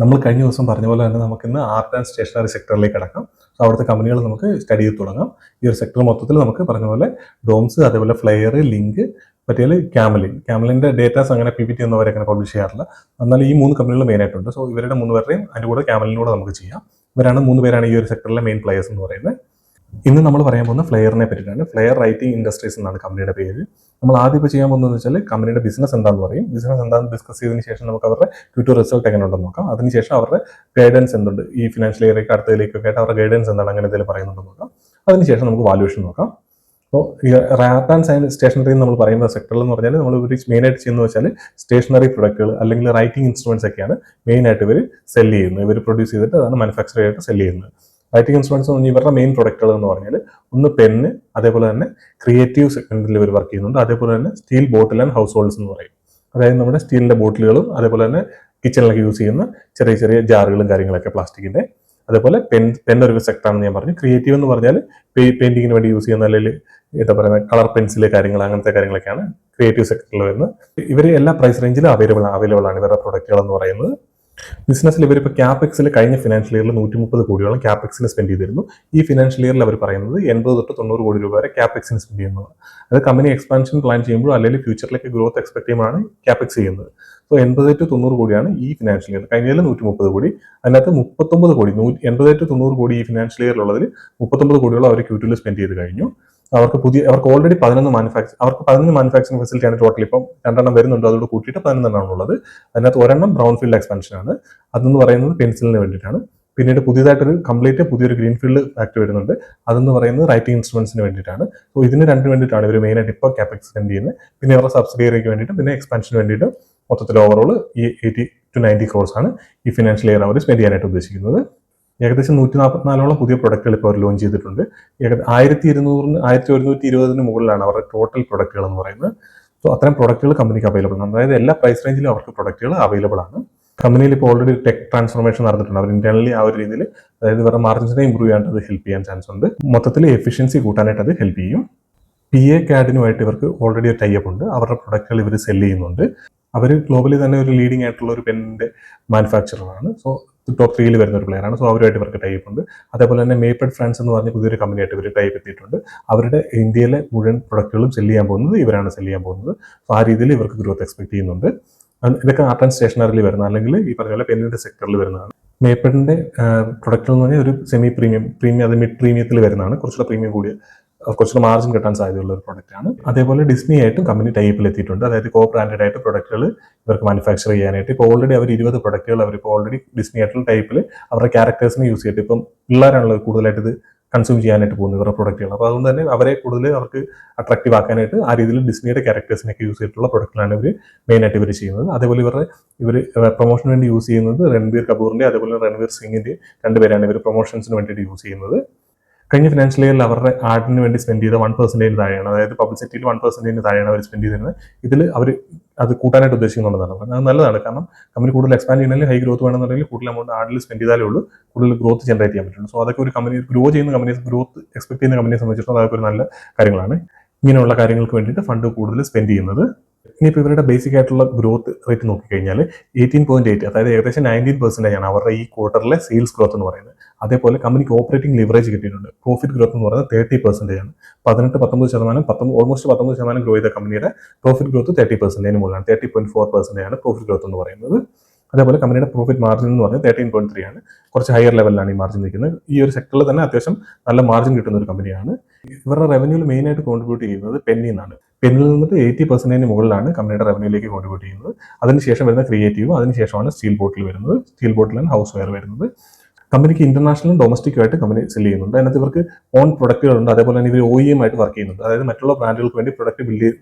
നമ്മൾ കഴിഞ്ഞ ദിവസം പറഞ്ഞ പോലെ തന്നെ നമുക്കിന്ന് ആർട്ട് ആൻഡ് സ്റ്റേഷനറി സെക്ടറിലേക്ക് കടക്കാം. സോ അവിടുത്തെ കമ്പനികൾ നമുക്ക് സ്റ്റഡി ചെയ്ത് തുടങ്ങാം. ഈ ഒരു സെക്ടർ മൊത്തത്തിൽ നമുക്ക് പറഞ്ഞ പോലെ ഡോംസ്, അതേപോലെ ഫ്ലെയർ, ലിങ്ക്, പറ്റിയാൽ ക്യാമലിൻ്റെ ഡേറ്റാസ് അങ്ങനെ PPT ഒന്നും അവരങ്ങനെ പബ്ലിഷ് ചെയ്യാറില്ല. എന്നാൽ ഈ 3 കമ്പനികൾ മെയിൻ ആയിട്ടുണ്ട്. സോ ഇവരുടെ 3 പേരുടെയും അതിൻ്റെ കൂടെ ക്യാമലിനൂടെ നമുക്ക് ചെയ്യാം. ഇവരാണ് 3 പേരാണ് ഈ ഒരു സെക്ടറിലെ മെയിൻ പ്ലേയേഴ്സ് എന്ന് പറയുന്നത്. ഇന്ന് നമ്മൾ പറയാൻ പോകുന്ന ഫ്ലെയറിനെ പറ്റിയിട്ടാണ്. ഫ്ലെയർ റൈറ്റിംഗ് ഇൻഡസ്ട്രീസ് എന്നാണ് കമ്പനിയുടെ പേര്. നമ്മൾ ആദ്യം ഇപ്പോൾ ചെയ്യാൻ പോകുന്നത് വെച്ചാൽ കമ്പനിയുടെ ബിസിനസ് എന്താണെന്ന് പറയും. ബിസിനസ് എന്താണെന്ന് ഡിസ്കസ് ചെയ്തതിന് ശേഷം നമുക്ക് അവരുടെ Q2 റിസൾട്ട് എങ്ങനെ ഉണ്ടെന്ന് നോക്കാം. അതിനുശേഷം അവരുടെ ഗൈഡൻസ് എന്തുണ്ട്, ഈ ഫിനാൻഷ്യൽ ഇയറിലേക്ക് അടുത്തതിലേക്കൊക്കെ ആയിട്ട് അവരുടെ ഗൈഡൻസ് എന്താണ്, അങ്ങനെ എന്തെങ്കിലും പറയുന്നുണ്ടെന്ന് നോക്കാം. അതിനുശേഷം നമുക്ക് വാല്യൂഷൻ നോക്കാം. അപ്പോൾ ഈ ആർട്ട് ആൻഡ് സ്റ്റേഷനറി നമ്മൾ പറയുന്ന സെക്ടറിൽ എന്ന് പറഞ്ഞാൽ നമ്മൾ ഇവർ മെയിനായിട്ട് ചെയ്യുന്നത് വെച്ചാൽ സ്റ്റേഷനറി പ്രൊഡക്റ്റുകൾ അല്ലെങ്കിൽ റൈറ്റിംഗ് ഇൻസ്ട്രുമെന്റ്സ് ഒക്കെയാണ് മെയിനായിട്ട് ഇവർ സെല് ചെയ്യുന്നത്. ഇവർ പ്രൊഡ്യൂസ് ചെയ്തിട്ട് അതാണ് മാനുഫാക്ചർ ചെയ്തിട്ട് സെല് ചെയ്യുന്നത്. റൈറ്റിംഗ് ഇൻസ്ട്രുമെന്റ്സ് എന്ന് പറഞ്ഞാൽ ഇവരുടെ മെയിൻ പ്രൊഡക്റ്റുകൾ എന്ന് പറഞ്ഞാൽ ഒന്ന് പെന്ന്, അതേപോലെ തന്നെ ക്രിയേറ്റീവ് സെഗ്മെന്റിൽ ഇവർ വർക്ക് ചെയ്യുന്നുണ്ട്. അതേപോലെ തന്നെ steel bottle and house holds എന്ന് പറയും. അതായത് നമ്മുടെ സ്റ്റീലിന്റെ ബോട്ടിലുകളും അതേപോലെ തന്നെ കിച്ചണിലൊക്കെ യൂസ് ചെയ്യുന്ന ചെറിയ ചെറിയ ജാറുകളും കാര്യങ്ങളൊക്കെ പ്ലാസ്റ്റിക്കിന്റെ. അതേപോലെ പെൻ ഒരു സെക്ടറാണെന്ന് ഞാൻ പറഞ്ഞു. ക്രിയേറ്റീവ് എന്ന് പറഞ്ഞാൽ പെയിന്റിങ്ങിന് വേണ്ടി യൂസ് ചെയ്യുന്ന അല്ലെങ്കിൽ എന്താ പറയുക കളർ പെൻസില് കാര്യങ്ങൾ, അങ്ങനത്തെ കാര്യങ്ങളൊക്കെയാണ് ക്രിയേറ്റീവ് സെക്ടറിൽ വരുന്നത്. ഇവർ എല്ലാ പ്രൈസ് റേഞ്ചിലും അവൈലബിൾ ആണ് ഇവരുടെ പ്രൊഡക്റ്റുകൾ എന്ന് പറയുന്നത്. ബിസിനസ്സിൽ ഇവരിപ്പോൾ ക്യാപെക്സിൽ കഴിഞ്ഞ ഫിനാൻഷ്യൽ ഇയറിൽ 130 കോടിയോളം ക്യാപെക്സിന് സ്പെൻഡ് ചെയ്തിരുന്നു. ഈ ഫിനാൻഷ്യൽ ഇയറിൽ അവർ പറയുന്നത് 80 തൊട്ട് 90 കോടി രൂപ വരെ ക്യാപെക്സിന് സ്പെൻഡ് ചെയ്യുന്നത്. അത് കമ്പനി എക്സ്പാൻഷൻ പ്ലാൻ ചെയ്യുമ്പോൾ അല്ലെങ്കിൽ ഫ്യൂച്ചറിലേക്ക് ഗ്രോത്ത് എക്സ്പെക്ട് ചെയ്യുമ്പോഴാണ് ക്യാപെക്സ് ചെയ്യുന്നത്. സോ 80 to 90 കോടിയാണ് ഈ ഫിനാൻഷ്യൽ ഇയർ. കഴിഞ്ഞതിൽ 130 കോടി, അതിനകത്ത് 39 കോടി, 80 to 90 കോടി ഈ ഫിനാൻഷ്യൽ ഇയറിലുള്ളതിൽ 39 കോടിയോളം അവർ Q2 സ്പെൻഡ് ചെയ്ത് കഴിഞ്ഞു. അവർക്ക് ഓൾറെഡി 11 മാനുഫാക്ചറിംഗ് ഫെസിലിറ്റിയാണ് ടോട്ടൽ. ഇപ്പം 2 വരുന്നുണ്ട്, അതോട് കൂട്ടിയിട്ട് 11 ഉള്ളത്. അതിനകത്ത് ഒരെണ്ണം ബ്രൗൺ ഫീൽഡ് എക്സ്പാൻഷൻ ആണ്. അതെന്ന് പറയുന്നത് പെൻസിലിന് വേണ്ടിയിട്ടാണ്. പിന്നീട് പുതിയൊരു ഗ്രീൻഫീൽഡ് ഫാക്ടറി വരുന്നുണ്ട്. അതെന്ന് പറയുന്നത് റൈറ്റിംഗ് ഇൻസ്ട്രുമെന്റ്സിന് വേണ്ടിയിട്ടാണ്. സോ ഇതിന് വേണ്ടിയിട്ടാണ് ഇവർ മെയിനായിട്ട് ഇപ്പോൾ ക്യാപെക്സ് സ്പെൻഡ് ചെയ്യുന്നത്. പിന്നെ അവരുടെ സബ്സിഡിയറിക്ക് വേണ്ടിയിട്ട് പിന്നെ എക്സ്പാൻഷന് വേണ്ടിയിട്ട് മൊത്തത്തിൽ ഓവറോൾ ഈ 80 to 90 crores ആണ് ഈ ഫിനാൻഷ്യൽ ഇയർ അവർ സ്പെൻഡ് ചെയ്യാനായിട്ട് ഉദ്ദേശിക്കുന്നത്. ഏകദേശം 144ഓളം പുതിയ പ്രൊഡക്റ്റുകൾ ഇപ്പോൾ അവർ ലോഞ്ച് ചെയ്തിട്ടുണ്ട്. 1120 മുകളിലാണ് അവരുടെ ടോട്ടൽ പ്രൊഡക്റ്റുകൾ എന്ന് പറയുന്നത്. സോ അത്തരം പ്രൊഡക്റ്റുകൾ കമ്പനിക്ക് അവൈലബിൾ ആണ്. അതായത് എല്ലാ പ്രൈസ് റേഞ്ചിലും അവർക്ക് പ്രൊഡക്റ്റുകൾ അവൈലബിൾ ആണ്. കമ്പനിയിൽ ഇപ്പോൾ ഓൾറെഡി ടെക് ട്രാൻസ്ഫോർമേഷൻ നടന്നിട്ടുണ്ട്. അവർ ഇന്റേണലി ആ ഒരു രീതിയിൽ, അതായത് ഇവരുടെ മാർജിൻസിനെ ഇമ്പ്രൂവ് ചെയ്യാനായിട്ട് അത് ഹെൽപ്പ് ചെയ്യാൻ ചാൻസ് ഉണ്ട്. മൊത്തത്തിൽ എഫിഷ്യൻസി കൂട്ടാനായിട്ട് അത് ഹെൽപ്പ് ചെയ്യും. PA CAD-നുമായിട്ട് ഇവർക്ക് ഓൾറെഡി ഒരു ടൈപ്പ് ഉണ്ട്. അവരുടെ പ്രൊഡക്റ്റുകൾ ഇവർ സെല് ചെയ്യുന്നുണ്ട്. അവർ ഗ്ലോബലി തന്നെ ഒരു ലീഡിംഗ് ആയിട്ടുള്ള ഒരു പെന്നിന്റെ മാനുഫാക്ചറാണ്. സോ ടോപ്പ് 3 വരുന്ന ഒരു പ്ലെയറാണ്. സോ അവരുമായിട്ട് ഇവർക്ക് ടൈപ്പ് ഉണ്ട്. അതേപോലെ തന്നെ മേപ്പഡ് ഫ്രാൻസ് എന്ന് പറഞ്ഞ പുതിയൊരു കമ്പനിയായിട്ട് ഇവർ ടൈപ്പ് എത്തിയിട്ടുണ്ട്. അവരുടെ ഇന്ത്യയിലെ മുഴുവൻ പ്രൊഡക്റ്റുകളും സെല് ചെയ്യാൻ പോകുന്നത് ഇവരാണ് സെല് ചെയ്യാൻ പോകുന്നത്. സോ ആ രീതിയിൽ ഇവർക്ക് ഗ്രോത്ത് എക്സ്പെക്ട് ചെയ്യുന്നുണ്ട്. ഇതൊക്കെ ആർട്ട് ആൻഡ് സ്റ്റേഷനറിയിൽ വരുന്ന, അല്ലെങ്കിൽ ഈ പറഞ്ഞ പോലെ പെന്നിന്റെ സെക്ടറിൽ വരുന്നതാണ്. മേപ്പഡിന്റെ പ്രൊഡക്റ്റുകൾ എന്ന് പറഞ്ഞാൽ ഒരു സെമി പ്രീമിയം, അത് മിഡ് പ്രീമിയത്തിൽ വരുന്നതാണ്. കുറച്ചുകൂടെ പ്രീമിയം കൂടിയ, കുറച്ചുകൂടെ മാർജിൻ കിട്ടാൻ സാധ്യതയുള്ള ഒരു പ്രൊഡക്റ്റ് ആണ്. അതേപോലെ ഡിസ്നി ആയിട്ടും കമ്പനി ടൈപ്പിൽ എത്തിയിട്ടുണ്ട്. അതായത് കോ ബ്രാൻഡഡ് ആയിട്ട് പ്രൊഡക്റ്റുകൾ ഇവർക്ക് മാനുഫാക്ചർ ചെയ്യാനായിട്ട് ഇപ്പോൾ ഓൾറെഡി അവർ 20 പ്രൊഡക്റ്റുകൾ അവരിപ്പോൾ ഓൾറെഡി ഡിസ്നി ആയിട്ടുള്ള ടൈപ്പിൽ അവരുടെ ക്യാരക്ടേഴ്സിനെ യൂസ് ചെയ്തിട്ട്, ഇപ്പം പിള്ളേരാണല്ലോ കൂടുതലായിട്ട് ഇത് കൺസ്യൂം ചെയ്യാനായിട്ട് പോകുന്നത് ഇവരുടെ പ്രൊഡക്റ്റുകൾ. അപ്പോൾ അതുകൊണ്ട് തന്നെ അവരെ കൂടുതൽ അവർക്ക് അട്രാക്റ്റീവ് ആക്കാനായിട്ട് ആ രീതിയിൽ ഡിസ്നിയുടെ ക്യാരക്ടേഴ്സിനൊക്കെ യൂസ് ചെയ്തിട്ടുള്ള പ്രൊഡക്റ്റുകളാണ് ഇവർ മെയിനായിട്ട് ഇവർ ചെയ്യുന്നത്. അതേപോലെ ഇവർ പ്രൊമോഷന് വേണ്ടി യൂസ് ചെയ്യുന്നത് രൺബീർ കപൂറിന്റെ അതേപോലെ രൺവീർ സിംഗിന്റെ 2 പേരാണ് ഇവർ പ്രൊമോഷൻസിന് വേണ്ടിയിട്ട് യൂസ് ചെയ്യുന്നത്. കഴിഞ്ഞ ഫിനാൻഷ്യൽ ഇയറിൽ അവരുടെ ആഡിന് വേണ്ടി സ്പെൻഡ് ചെയ്ത 1% താഴെയാണ്. അതായത് പബ്ലിസിറ്റിയിൽ 1% താഴെയാണ് അവർ സ്പെൻഡ് ചെയ്തിരുന്നത്. ഇതിൽ അവർ അത് കൂട്ടാനായിട്ട് ഉദ്ദേശിക്കുന്നുണ്ടെന്നാണ് പറഞ്ഞത്. അത് നല്ലതാണ്. കാരണം കമ്പനി കൂടുതൽ എക്സ്പാൻഡ് ചെയ്യണമെങ്കിൽ ഹൈ ഗ്രോത്ത് വേണമെന്നുണ്ടെങ്കിൽ കൂടുതൽ എമൗണ്ട് ആഡിൽ സ്പെൻഡ് ചെയ്താലേ ഉള്ളൂ കൂടുതൽ ഗ്രോത്ത് ജനറേറ്റ് ചെയ്യാൻ പറ്റുള്ളൂ. സോ അതൊക്കെ ഒരു കമ്പനി ഗ്രോ ചെയ്യുന്ന കമ്പനി, ഗ്രോത്ത് എക്സ്പെക്ട് ചെയ്യുന്ന കമ്പനിയെ സംബന്ധിച്ചിടത്തോളം അതൊക്കെ ഒരു നല്ല കാര്യങ്ങളാണ്. ഇങ്ങനെയുള്ള കാര്യങ്ങൾക്ക് വേണ്ടിയിട്ട് ഫണ്ട് കൂടുതൽ സ്പെൻഡ് ചെയ്യുന്നത്. ഇനിയിപ്പോൾ ഇവരുടെ ബേസിക് ആയിട്ടുള്ള ഗ്രോത്ത് റേറ്റ് നോക്കിക്കഴിഞ്ഞാൽ 18.8, അതായത് ഏകദേശം 19% ആണ് അവരുടെ ഈ ക്വാർട്ടറിലെ സെയിൽസ് ഗ്രോത്ത് എന്ന് പറയുന്നത്. അതേപോലെ കമ്പനിക്ക് ഓപ്പറേറ്റിംഗ് ലിവറേജ് കിട്ടിയിട്ടുണ്ട്. പ്രോഫിറ്റ് ഗ്രോത്ത് എന്ന് പറയുന്നത് 30% ആണ്. 18-19%, ഓൾമോസ്റ്റ് 19% ഗ്രോ ചെയ്ത കമ്പനിയുടെ പ്രോഫിറ്റ് ഗ്രോത്ത് 30% മുകളിലാണ്. 30.4% ആണ് പ്രോഫിറ്റ് ഗ്രോത്ത് എന്ന് പറയുന്നത്. അതേപോലെ കമ്പനിയുടെ പ്രോഫിറ്റ് മാർജിൻ എന്ന് പറഞ്ഞാൽ 13.3 ആണ്. കുറച്ച് ഹയർ ലെവലിലാണ് ഈ മാർജിൻ നിൽക്കുന്നത്. ഈ ഒരു സെക്ടറിൽ തന്നെ അത്യാവശ്യം നല്ല മാർജിൻ കിട്ടുന്ന ഒരു കമ്പനിയാണ്. ഇവരുടെ റവന്യൂവിൽ മെയിനായിട്ട് കോൺട്രിബ്യൂട്ട് ചെയ്യുന്നത് പെന്നിൽ നിന്നാണ്. പെന്നിൽ നിന്നിട്ട് 80% മുകളിലാണ് കമ്പനിയുടെ റവന്യൂയിലേക്ക് കോൺട്രിബ്യൂട്ട് ചെയ്യുന്നത്. അതിനുശേഷം വരുന്ന ക്രിയേറ്റീവ്, അതിനുശേഷമാണ് സ്റ്റീൽ ബോട്ടിൽ വരുന്നത്. Steel bottle and house wear വരുന്നത്. കമ്പനിക്ക് ഇന്റർനാഷണലും ഡൊമസ്റ്റിക്കുമായിട്ട് കമ്പനി സെല് ചെയ്യുന്നുണ്ട്. അതിനകത്ത് ഇവർക്ക് ഓൺ പ്രൊഡക്റ്റുകളുണ്ട്. അതേപോലെ തന്നെ ഇവർ OEM ആയിട്ട് വർക്ക് ചെയ്യുന്നുണ്ട്. അതായത് മറ്റുള്ള ബ്രാൻഡുകൾക്ക് വേണ്ടി പ്രൊഡക്റ്റ്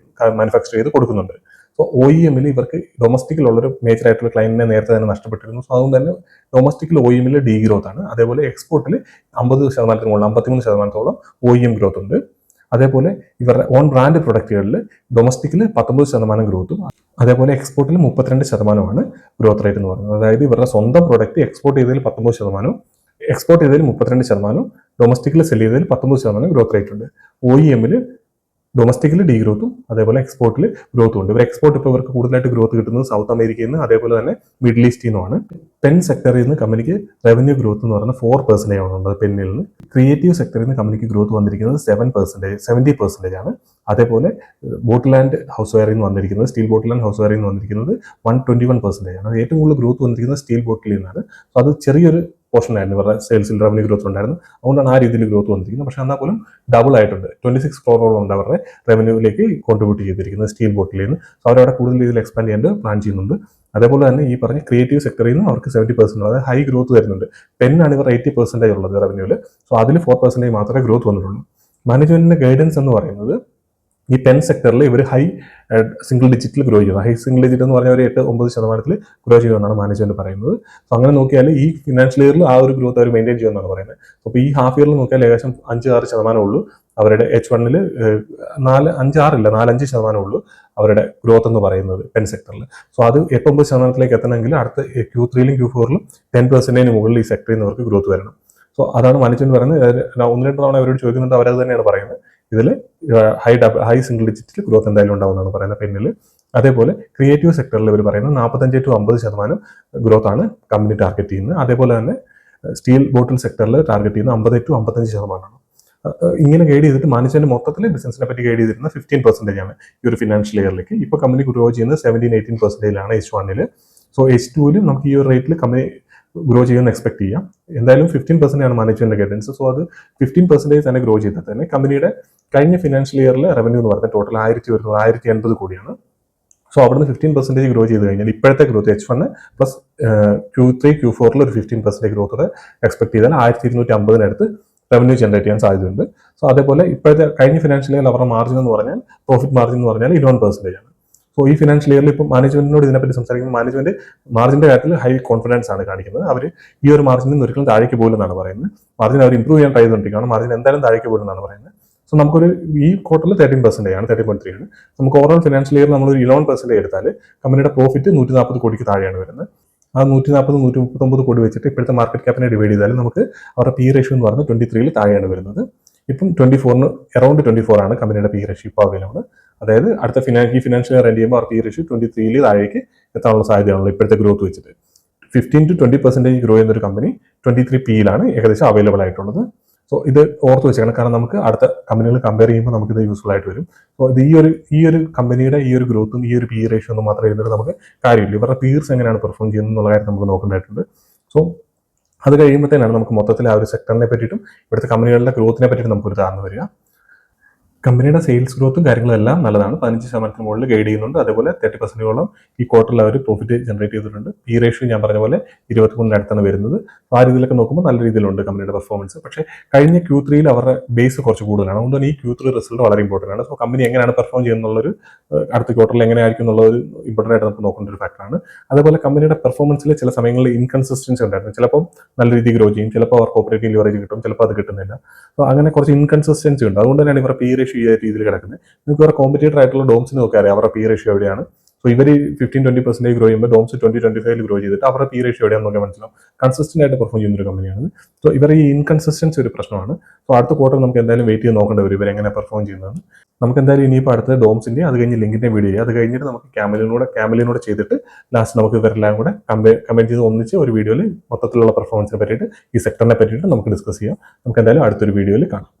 മാനുഫാക്ചർ ചെയ്ത് കൊടുക്കുന്നുണ്ട്. സോ OEM-ൽ ഇവർക്ക് ഡൊമസ്റ്റിക്കിലുള്ളൊരു മേജർ ആയിട്ടുള്ള ക്ലയന്റിനെ നേരത്തെ തന്നെ നഷ്ടപ്പെട്ടിരുന്നു. സോ അതുകൊണ്ട് തന്നെ ഡൊമസ്റ്റിക്കിൽ OEM-ൽ ഡീ ഗ്രോത്ത് ആണ്. അതേപോലെ എക്സ്പോർട്ടിൽ 50% മുകളിൽ 53% OEM ഗ്രോത്ത് ഉണ്ട്. അതേപോലെ ഇവരുടെ ഓൺ ബ്രാൻഡ് പ്രൊഡക്റ്റുകളിൽ ഡൊമസ്റ്റിക്കിൽ 19% ഗ്രോത്തും, അതേപോലെ എക്സ്പോർട്ടിൽ 32% ഗ്രോത്ത് റേറ്റ് എന്ന് പറയുന്നത്. അതായത് ഇവരുടെ സ്വന്തം പ്രൊഡക്റ്റ് എക്സ്പോർട്ട് ചെയ്തതിൽ 19%, എക്സ്പോർട്ട് ചെയ്തതിൽ 32%, ഡൊമസ്റ്റിക്കിൽ സെല് ചെയ്തതിൽ 19% ഗ്രോത്ത് റേറ്റ് ഉണ്ട്. OEM-ൽ ഡൊമസ്റ്റിക്കിൽ ഡീ ഗ്രോത്തും അതേപോലെ എക്സ്പോർട്ടിൽ ഗ്രോത്തും ഉണ്ട്. ഇവർ എക്സ്പോർട്ട് ഇപ്പോൾ ഇവർക്ക് കൂടുതലായിട്ട് ഗ്രോത്ത് കിട്ടുന്നത് സൗത്ത് അമേരിക്കയിൽ നിന്ന് അതേപോലെ തന്നെ മിഡിൽ ഈസ്റ്റിൽ നിന്നുമാണ്. പെൻ സെക്ടറിൽ നിന്ന് കമ്പനിക്ക് റവന്യൂ ഗ്രോത്ത് എന്ന് പറയുന്നത് 4% ആണ് ഉള്ളത് പെന്നിൽ നിന്ന്. ക്രിയേറ്റീവ് സെക്ടറിൽ നിന്ന് കമ്പനിക്ക് ഗ്രോത്ത് വന്നിരിക്കുന്നത് 70% ആണ്. അതേപോലെ ബോട്ടിൽ ആൻഡ് ഹൗസ് വെയറിൽ നിന്ന് വന്നിരിക്കുന്നത് സ്റ്റീൽ ബോട്ടിൽ ആൻഡ് ഹൗസ് വെയറിൽ നിന്ന് വന്നിരിക്കുന്നത് 121% ആണ്. അത് ഏറ്റവും കൂടുതൽ ഗ്രോത്ത് വന്നിരിക്കുന്നത് സ്റ്റീൽ ബോട്ടിലിൽ നിന്നാണ്. സോ അത് ചെറിയൊരു പോർഷൻ ആയിരുന്നു ഇവരുടെ സെയിൽസിൽ റവന്യൂ ഗ്രോത്ത് ഉണ്ടായിരുന്നു. അതുകൊണ്ടാണ് ആ രീതിയിൽ ഗ്രോത്ത് വന്നിരിക്കുന്നത്. പക്ഷേ എന്നാൽ പോലും ഡബിൾ ആയിട്ടുണ്ട്. 26 crore ഉണ്ട് അവരുടെ റവന്യൂവിലേക്ക് കോൺട്രിബ്യൂട്ട് ചെയ്തിരിക്കുന്നത് സ്റ്റീൽ ബോട്ടിലിൽ നിന്ന്. സോ അവരവിടെ കൂടുതൽ രീതിയിൽ എക്സ്പാൻഡ് ചെയ്യാൻ പ്ലാൻ ചെയ്യുന്നുണ്ട്. അതേപോലെ തന്നെ ഈ പറഞ്ഞ ക്രിയേറ്റീവ് സെക്ടറിൽ നിന്ന് അവർക്ക് 70% അതായത് ഹൈ ഗ്രോത്ത് വരുന്നുണ്ട്. പെന്നാണ് ഇവർ 80% ഉള്ളത് റവന്യൂവിൽ. സോ അതിൽ 4% മാത്രമേ ഗ്രോത്ത് വന്നിട്ടുള്ളൂ. മാനേജ്മെന്റിന്റെ ഗൈഡൻസ് എന്ന് പറയുന്നത് ഈ പെൻ സെക്ടറിൽ ഇവർ ഹൈ സിംഗിൾ ഡിജിറ്റിൽ ഗ്രോ ചെയ്യുന്നത്. ഹൈ സിംഗിൾ ഡിജിറ്റ് എന്ന് പറഞ്ഞാൽ ഒരു 8-9% ഗ്രോ ചെയ്യുമെന്നാണ് മാനേജ്മെന്റ് പറയുന്നത്. സോ അങ്ങനെ നോക്കിയാൽ ഈ ഫിനാൻഷ്യൽ ഇയറിൽ ആ ഒരു ഗ്രോത്ത് അവർ മെയിൻറ്റെയിൻ ചെയ്യുമെന്നാണ് പറയുന്നത്. അപ്പോൾ ഈ ഹാഫ് ഇയറിൽ നോക്കിയാൽ ഏകദേശം 5-6% ഉള്ളൂ അവരുടെ H1-ൽ 4-5% ഉള്ളൂ അവരുടെ ഗ്രോത്ത് എന്ന് പറയുന്നത് പെൻ സെക്ടറിൽ. സോ അത് 8-9% എത്തണമെങ്കിൽ അടുത്ത Q3-ലും Q4-ലും 10% മുകളിൽ ഈ സെക്ടറിൽ നിന്ന് അവർക്ക് ഗ്രോത്ത് വരണം. സോ അതാണ് മാനേജ്മെന്റ് പറയുന്നത്. 1-2 തവണ അവരോട് ചോദിക്കുന്നുണ്ട്, അവരത് തന്നെയാണ് പറയുന്നത്. ഇതിൽ ഹൈ സിംഗിൾ ഡിജിറ്റ് ഗ്രോത്ത് എന്തായാലും ഉണ്ടാവുമെന്നാണ് പറയുന്നത് പെന്നിൽ. അതേപോലെ ക്രിയേറ്റീവ് സെക്ടറിൽ ഇവർ പറയുന്നത് 45-50% ഗ്രോത്ത് ആണ് കമ്പനി ടാർഗറ്റ് ചെയ്യുന്നത്. അതേപോലെ തന്നെ സ്റ്റീൽ ബോട്ടിൽ സെക്ടറിൽ ടാർഗറ്റ് ചെയ്യുന്നത് 50-55%. ഇങ്ങനെ ഗൈഡ് ചെയ്തിട്ട് മാനേജ്മെന്റ് മൊത്തത്തിൽ ബിസിനസിനെ പറ്റി ഗൈഡ് ചെയ്തിരുന്ന 15% ആണ് ഈ ഒരു ഫിനാൻഷ്യൽ ഇയറിലേക്ക്. ഇപ്പോൾ കമ്പനി ഗ്രോ ചെയ്യുന്നത് 17-18% H1-ൽ. സോ H2-ൽ നമുക്ക് ഈ ഒരു റേറ്റിൽ കമ്പനി ഗ്രോ ചെയ്യുമെന്ന് എക്സ്പെക്ട് ചെയ്യാം. എന്തായാലും 15% ആണ് മാനേജ്മെന്റ് ഗൈഡൻസ്. സോ അത് 15% തന്നെ ഗ്രോ ചെയ്താൽ തന്നെ കമ്പനിയുടെ കഴിഞ്ഞ ഫിനാൻഷ്യൽ ഇയറിലെ റവന്യൂ എന്ന് പറഞ്ഞാൽ ടോട്ടൽ 1,180 കോടിയാണ്. സോ അവിടുന്ന് 15% ഗ്രോ ചെയ്ത് കഴിഞ്ഞാൽ ഇപ്പോഴത്തെ ഗ്രോത്ത് H1 പ്ലസ് Q3 Q4-ൽ ഒരു 15% ഗ്രോത്തോടെ എക്സ്പെക്ട് ചെയ്താൽ 1,250 റവന്യൂ ജനറേറ്റ് ചെയ്യാൻ സാധ്യതയുണ്ട്. സോ അതേപോലെ ഇപ്പോഴത്തെ കഴിഞ്ഞ ഫിനാൻഷ്യൽ ഇയറിൽ അവരുടെ മാർജിൻ എന്ന് പറഞ്ഞാൽ പ്രോഫിറ്റ് മാർജിൻ എന്ന് പറഞ്ഞാൽ 11% ആണ്. സോ ഈ ഫിനാൻഷ്യൽ ഇയറിൽ ഇപ്പോൾ മാനേജ്മെന്റിനോട് ഇതിനെപ്പറ്റി സംസാരിക്കുമ്പോൾ മാനേജ്മെന്റ് മാർജിന്റെ കാര്യത്തിൽ ഹൈ കോൺഫിഡൻസ് ആണ് കാണിക്കുന്നത്. അവർ ഈ ഒരു മാർജിനിൽ നിന്ന് ഒരിക്കലും താഴേക്ക് പോലെന്നാണ് പറയുന്നത്. മാർജിൻ അവർ ഇംപ്രൂവ് ചെയ്യാൻ ട്രൈ ചെയ്തുകൊണ്ടിരിക്കുകയാണ്. മാർജിൻ എന്തായാലും താഴേക്ക് പോലെന്നാണ് പറയുന്നത്. സോ നമുക്കൊരു ഈ ക്വാർട്ടറിൽ 13% ആണ്, 13.3 ആണ്. നമുക്ക് ഓവറോൾ ഫിനാൻഷ്യൽ ഇയർ നമ്മളൊരു 11% എടുത്താൽ കമ്പനിയുടെ പ്രോഫിറ്റ് 140 കോടിക്ക് താഴെയാണ് വരുന്നത്. ആ 140-139 കോടി വെച്ചിട്ട് ഇപ്പോഴത്തെ മാർക്കറ്റ് ക്യാപ്പിനെ ഡിവൈഡ് ചെയ്താൽ നമുക്ക് അവരുടെ പി റേഷ്യോ എന്ന് പറഞ്ഞാൽ 23-ൽ താഴെയാണ് വരുന്നത്. ഇപ്പം 24-ന് അറൌണ്ട് 24 ആണ് കമ്പനിയുടെ പി റേഷ്യോ ഇപ്പോൾ അവൈലബിൾ. അതായത് അടുത്ത ഫിനാൻഷ്യൽ ഇയർ എൻഡ് ചെയ്യുമ്പോൾ അവർ പി റേഷ്യോ 23-ൽ താഴേക്ക് എത്താനുള്ള സാധ്യതയാണല്ലോ ഇപ്പോഴത്തെ ഗ്രോത്ത് വെച്ചിട്ട്. 15-20% ഗ്രോ ചെയ്യുന്ന ഒരു കമ്പനി 23 P-യിലാണ് ഏകദേശം അവൈലബിൾ ആയിട്ടുള്ളത്. സോ ഇത് ഓർത്ത് വെച്ചേക്കണം, കാരണം നമുക്ക് അടുത്ത കമ്പനികൾ കമ്പയർ ചെയ്യുമ്പോൾ നമുക്കിത് യൂസ്ഫുൾ ആയിട്ട് വരും. സോ ഇത് ഈ ഒരു കമ്പനിയുടെ ഈ ഒരു ഗ്രോത്തും ഈ ഒരു പി റേഷ്യോ ഒന്നും മാത്രം ഇരുന്നിട്ട് നമുക്ക് കാര്യമില്ല. ഇവരുടെ പീർസ് എങ്ങനെയാണ് പെർഫോം ചെയ്യുന്നത് എന്നുള്ള കാര്യം നമുക്ക് നോക്കേണ്ടതായിട്ടുണ്ട്. സോ അത് കഴിയുമ്പോഴത്തേനാണ് നമുക്ക് മൊത്തത്തിൽ ആ ഒരു സെക്ടറിനെ പറ്റിയിട്ടും ഇവിടുത്തെ കമ്പനികളുടെ ഗ്രോത്തിനെ പറ്റിയിട്ടും നമുക്കൊരു ധാരണ വരിക. കമ്പനിയുടെ സെയിൽസ് ഗ്രോത്തും കാര്യങ്ങളും എല്ലാം നല്ലതാണ്. 15% മുകളിൽ ഗൈഡ് ചെയ്യുന്നുണ്ട്. അതേപോലെ 30%ഓളം ഈ ക്വാർട്ടറിൽ അവർ പ്രോഫിറ്റ് ജനറേറ്റ് ചെയ്തിട്ടുണ്ട്. പി റേഷ്യോ ഞാൻ പറഞ്ഞ പോലെ 23-ന് അടുത്താണ് വരുന്നത്. ആ രീതിയിലൊക്കെ നോക്കുമ്പോൾ നല്ല രീതിയിലുണ്ട് കമ്പനിയുടെ പെർഫോമൻസ്. പക്ഷേ കഴിഞ്ഞ Q3-ൽ അവരുടെ ബേസ് കുറച്ച് കൂടുതലാണ്. അതുകൊണ്ട് തന്നെ ഈ Q3 റിസൾട്ട് വളരെ ഇമ്പോർട്ടൻ്റ് ആണ്. സോ കമ്പനി എങ്ങനെയാണ് പെർഫോം ചെയ്യുന്നുള്ളൊരു അടുത്ത ക്വാർട്ടറിൽ എങ്ങനെയായിരിക്കും എന്നുള്ളത് ഇമ്പോർട്ടൻ്റ് ആയിട്ട് നമുക്ക് നോക്കേണ്ട ഒരു ഫാക്ടറാണ്. അതേപോലെ കമ്പനിയുടെ പെർഫോമൻസിൽ ചില സമയങ്ങളിൽ ഇൻകൺസിസ്റ്റൻസി ഉണ്ടായിരുന്നു. ചിലപ്പോൾ നല്ല രീതിയിൽ ഗ്രോ ചെയ്യും, ചിലപ്പോൾ അവർക്ക് ഓപ്പറേറ്റിംഗ് ലിവറേജ് കിട്ടും, ചിലപ്പോൾ അത് കിട്ടുന്നില്ല. സോ അങ്ങനെ കുറച്ച് ഇൻകൺസിസ്റ്റൻസി ഉണ്ട്. അതുകൊണ്ട് തന്നെയാണ് ഇവരുടെ പി റേഷ്യോ ഈ രീതിയിൽ കിടക്കുന്നത്. നിങ്ങൾക്ക് ഇവരുടെ കോമ്പറ്റീറ്റർ ആയിട്ടുള്ള ഡോംസിന് നോക്കിയാൽ അവരുടെ പി റേഷ്യോ എവിടെയാണ്. സോ ഇവർ 15-20% ഗ്രോ ചെയ്യുമ്പോൾ ഡോംസ് 20-25 ഗ്രോ ചെയ്തിട്ട് അവരുടെ പി റേഷ്യോ എവിടെയാണെന്ന് നോക്കിയാൽ മനസ്സിലാവും. കൺസിസ്റ്റന്റ് ആയിട്ട് പെർഫോം ചെയ്യുന്ന ഒരു കമ്പനിയാണ്. സോ ഇവർ ഈ ഇൻകൺസിസ്റ്റൻസി ഒരു പ്രശ്നമാണ്. സോ അടുത്ത ക്വാർട്ടർ നമുക്ക് എന്തായാലും വെയിറ്റ് ചെയ്ത് നോക്കേണ്ടി വരും ഇവരെങ്ങനെ പെർഫോം ചെയ്യുന്നതെന്ന്. നമുക്ക് എന്തായാലും ഇനിയിപ്പോൾ അടുത്ത ഡോംസിന്റെ അത് കഴിഞ്ഞ് ലിങ്കിന്റെ വീഡിയോ ചെയ്യാം. അത് കഴിഞ്ഞിട്ട് നമുക്ക് ക്യാമലിനൂടെ ചെയ്തിട്ട് ലാസ്റ്റ് നമുക്ക് ഇവരെല്ലാം കൂടെ കമ്പയർ ചെയ്ത് ഒന്നിച്ച് ഒരു വീഡിയോയിൽ മൊത്തത്തിലുള്ള പെർഫോമൻസിനെ പറ്റിയിട്ട് ഈ സെക്ടറിനെ പറ്റിയിട്ട് നമുക്ക് ഡിസ്കസ് ചെയ്യാം. നമുക്ക് എന്തായാലും അടുത്തൊരു വീഡിയോയിൽ കാണാം.